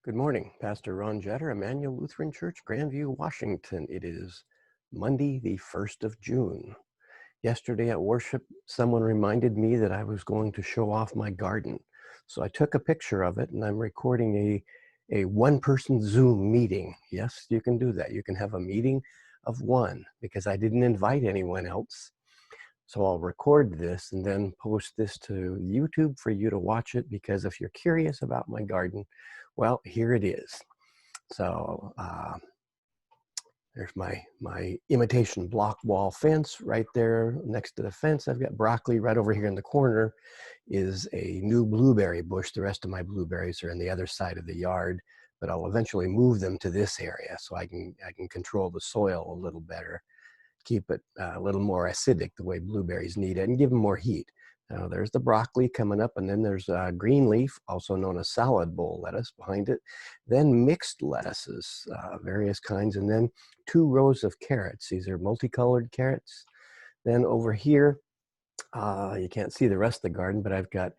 Good morning, Pastor Ron Jetter, Immanuel Lutheran Church, Grandview, Washington. It is Monday, the 1st of June. Yesterday at worship, someone reminded me that I was going to show off my garden. So I took a picture of it and I'm recording a one-person Zoom meeting. Yes, you can do that. You can have a meeting of one because I didn't invite anyone else. So I'll record this and then post this to YouTube for you to watch it, because if you're curious about my garden, well, here it is. So there's my imitation block wall fence right there next to the fence. I've got broccoli. Right over here in the corner is a new blueberry bush. The rest of my blueberries are in the other side of the yard, but I'll eventually move them to this area so I can control the soil a little better, keep it a little more acidic the way blueberries need it, and give them more heat. Now there's the broccoli coming up, and then there's green leaf, also known as salad bowl lettuce, behind it. Then mixed lettuces, various kinds, and then 2 rows of carrots. These are multicolored carrots. Then over here, you can't see the rest of the garden, but I've got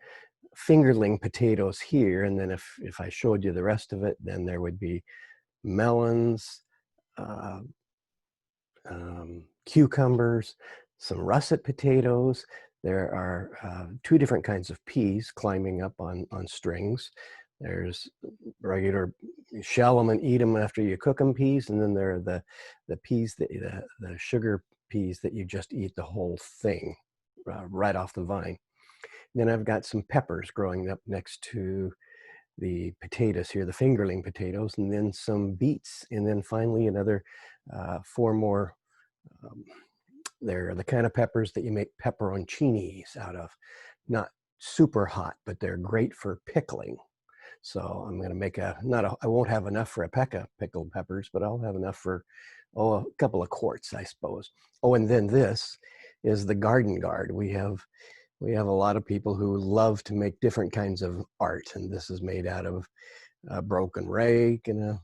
fingerling potatoes here. And then if I showed you the rest of it, then there would be melons, uh, cucumbers, some russet potatoes. There are 2 different kinds of peas climbing up on strings. There's regular shell them and eat them after you cook them peas, and then there are the peas that the sugar peas that you just eat the whole thing right off the vine. Then I've got some peppers growing up next to the potatoes here, the fingerling potatoes, and then some beets, and then finally another 4 more. Um, they're the kind of peppers that you make pepperoncinis out of. Not super hot, but they're great for pickling. So I'm going to make I won't have enough for a peck of pickled peppers, but I'll have enough for, a couple of quarts, I suppose. Oh, and then this is the garden guard. We have a lot of people who love to make different kinds of art, and this is made out of a broken rake and a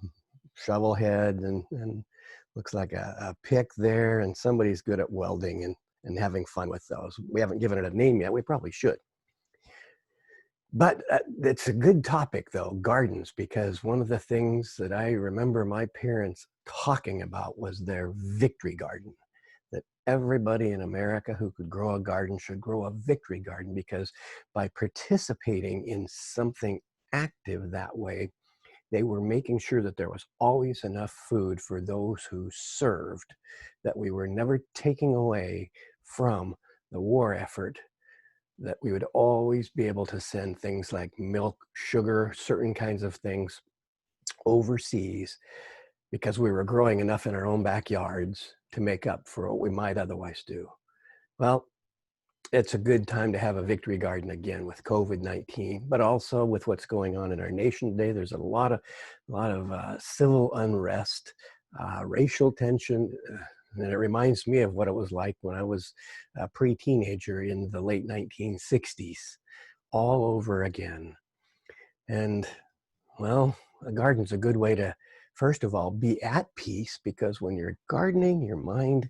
shovel head, and looks like a pick there, and somebody's good at welding and having fun with those. We haven't given it a name yet. We probably should. But it's a good topic, though, gardens, because one of the things that I remember my parents talking about was their victory garden, that everybody in America who could grow a garden should grow a victory garden, because by participating in something active that way, they were making sure that there was always enough food for those who served, that we were never taking away from the war effort, that we would always be able to send things like milk, sugar, certain kinds of things overseas, because we were growing enough in our own backyards to make up for what we might otherwise do. Well, it's a good time to have a victory garden again with COVID-19, but also with what's going on in our nation today. There's a lot of civil unrest, racial tension, and it reminds me of what it was like when I was a pre-teenager in the late 1960s, all over again. And well, a garden's a good way to, first of all, be at peace, because when you're gardening, your mind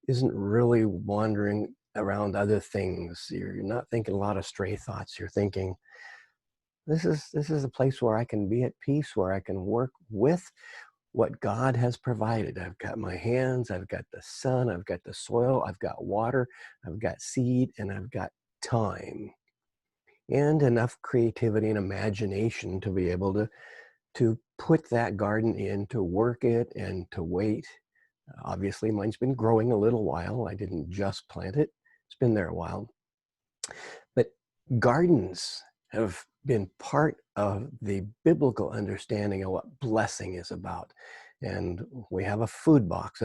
isn't really wandering around other things. You're not thinking a lot of stray thoughts. You're thinking, this is a place where I can be at peace, where I can work with what God has provided. I've got my hands, I've got the sun, I've got the soil, I've got water, I've got seed, and I've got time, and enough creativity and imagination to be able to put that garden in, to work it and to wait. Obviously, mine's been growing a little while. I didn't just plant it. It's been there a while. But gardens have been part of the biblical understanding of what blessing is about. And we have a food box,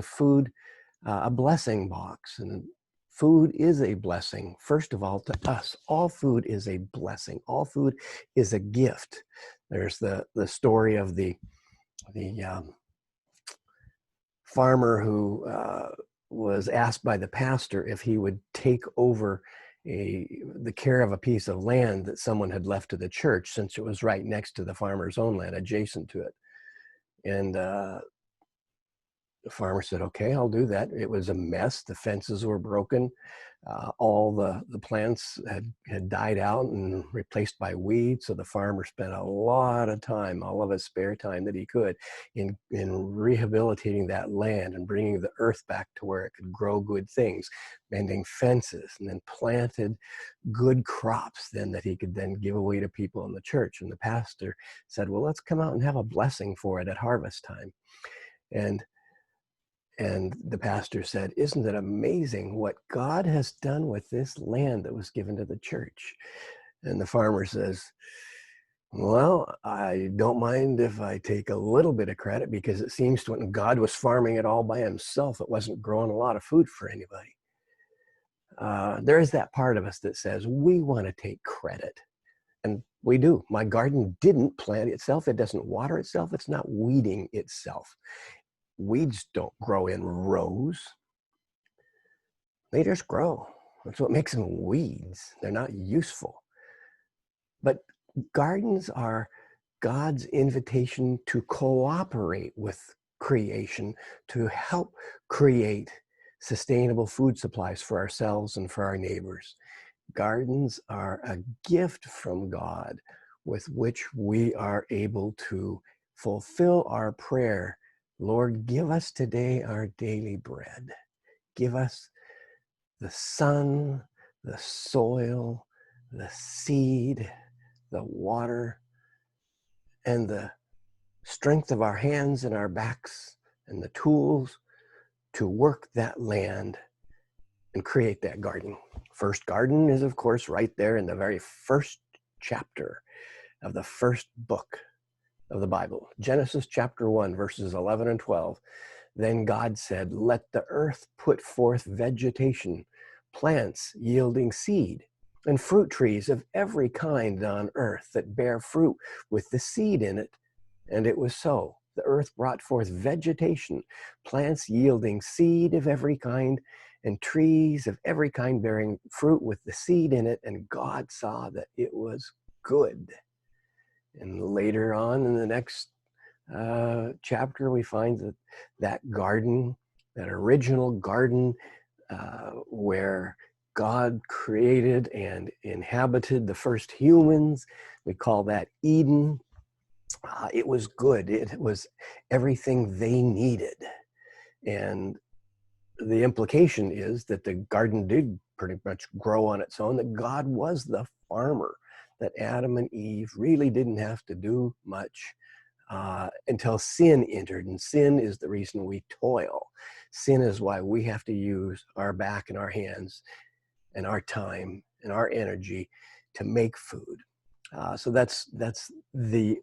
a blessing box. And food is a blessing, first of all, to us. All food is a blessing. All food is a gift. There's the story of the farmer who was asked by the pastor if he would take over the care of a piece of land that someone had left to the church, since it was right next to the farmer's own land, adjacent to it. And the farmer said, okay, I'll do that. It was a mess. The fences were broken. All the plants had died out and replaced by weeds. So the farmer spent a lot of time, all of his spare time that he could, in rehabilitating that land and bringing the earth back to where it could grow good things, mending fences, and then planted good crops then that he could then give away to people in the church. And the pastor said, well, let's come out and have a blessing for it at harvest time. And the pastor said, isn't it amazing what God has done with this land that was given to the church? And the farmer says, well, I don't mind if I take a little bit of credit, because it seems to when God was farming it all by himself, it wasn't growing a lot of food for anybody. There is that part of us that says we want to take credit. And we do. My garden didn't plant itself. It doesn't water itself. It's not weeding itself. Weeds don't grow in rows. They just grow. That's what makes them weeds. They're not useful. But gardens are God's invitation to cooperate with creation, to help create sustainable food supplies for ourselves and for our neighbors. Gardens are a gift from God with which we are able to fulfill our prayer. Lord, give us today our daily bread. Give us the sun, the soil, the seed, the water, and the strength of our hands and our backs, and the tools to work that land and create that garden. First garden is, of course, right there in the very first chapter of the first book of the Bible. Genesis chapter 1, verses 11 and 12. Then God said, let the earth put forth vegetation, plants yielding seed, and fruit trees of every kind on earth that bear fruit with the seed in it. And it was so. The earth brought forth vegetation, plants yielding seed of every kind, and trees of every kind bearing fruit with the seed in it. And God saw that it was good. And later on in the next chapter, we find that garden, that original garden where God created and inhabited the first humans, we call that Eden. It was good. It was everything they needed. And the implication is that the garden did pretty much grow on its own, that God was the farmer, that Adam and Eve really didn't have to do much until sin entered. And sin is the reason we toil. Sin is why we have to use our back and our hands and our time and our energy to make food. So that's the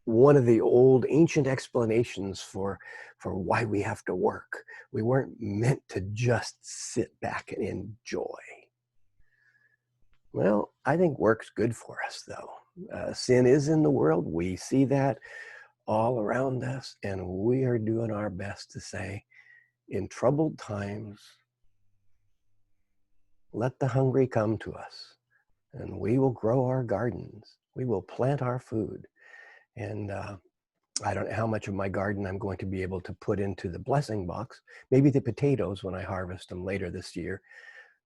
one of the old ancient explanations for why we have to work. We weren't meant to just sit back and enjoy. Well, I think work's good for us, though. Sin is in the world. We see that all around us, and we are doing our best to say, in troubled times, let the hungry come to us, and we will grow our gardens. We will plant our food. And I don't know how much of my garden I'm going to be able to put into the blessing box. Maybe the potatoes when I harvest them later this year.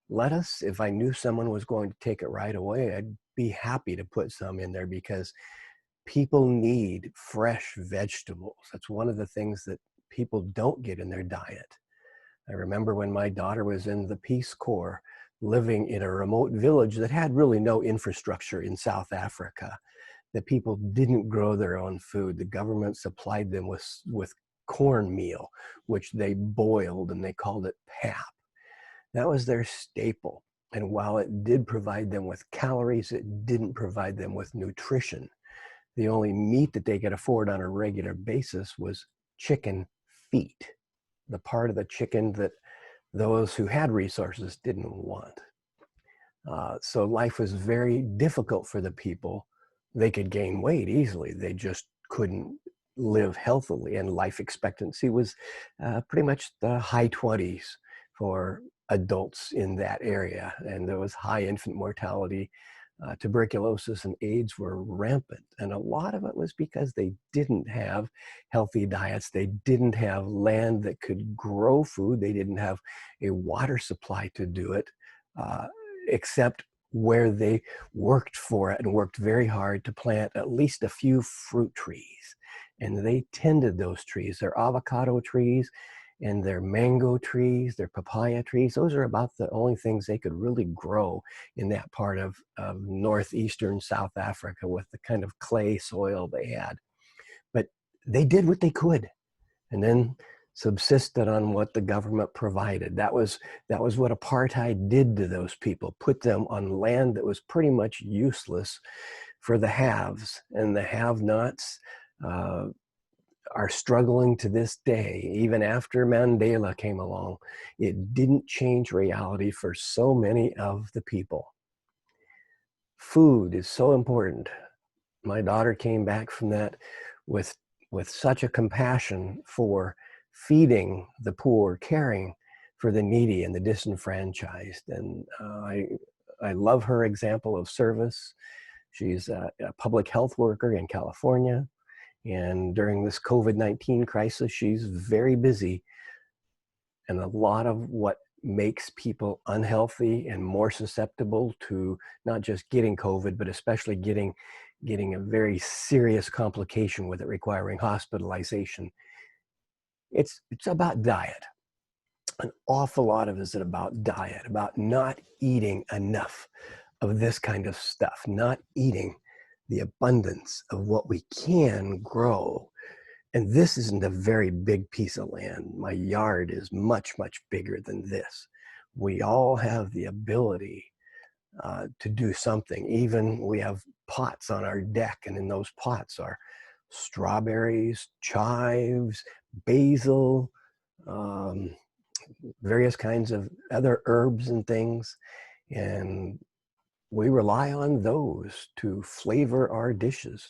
Lettuce, if I knew someone was going to take it right away, I'd be happy to put some in there, because people need fresh vegetables. That's one of the things that people don't get in their diet. I remember when my daughter was in the Peace Corps, living in a remote village that had really no infrastructure in South Africa. The people didn't grow their own food. The government supplied them with cornmeal, which they boiled, and they called it pap. That was their staple. And while it did provide them with calories, it didn't provide them with nutrition. The only meat that they could afford on a regular basis was chicken feet, the part of the chicken that those who had resources didn't want. So life was very difficult for the people. They could gain weight easily. They just couldn't live healthily. And life expectancy was pretty much the high 20s for adults in that area. And there was high infant mortality. tuberculosis and AIDS were rampant. And a lot of it was because they didn't have healthy diets. They didn't have land that could grow food. They didn't have a water supply to do it, uh, except where they worked for it and worked very hard to plant at least a few fruit trees. And they tended those trees. Their avocado trees and their mango trees, their papaya trees, those are about the only things they could really grow in that part of northeastern South Africa with the kind of clay soil they had. But they did what they could and then subsisted on what the government provided. That was what apartheid did to those people, put them on land that was pretty much useless for the haves, and the have-nots uh, are struggling to this day. Even after Mandela came along, it didn't change reality for so many of the people. Food is so important. My daughter came back from that with such a compassion for feeding the poor, caring for the needy and the disenfranchised. And I love her example of service. She's a public health worker in California. And during this COVID-19 crisis, she's very busy. And a lot of what makes people unhealthy and more susceptible to not just getting COVID, but especially getting a very serious complication with it requiring hospitalization. It's about diet. An awful lot of it is about diet, about not eating enough of this kind of stuff, not eating the abundance of what we can grow. And this isn't a very big piece of land. My yard is much, much bigger than this. We all have the ability to do something. Even we have pots on our deck, and in those pots are strawberries, chives, basil, um, various kinds of other herbs and things. And we rely on those to flavor our dishes.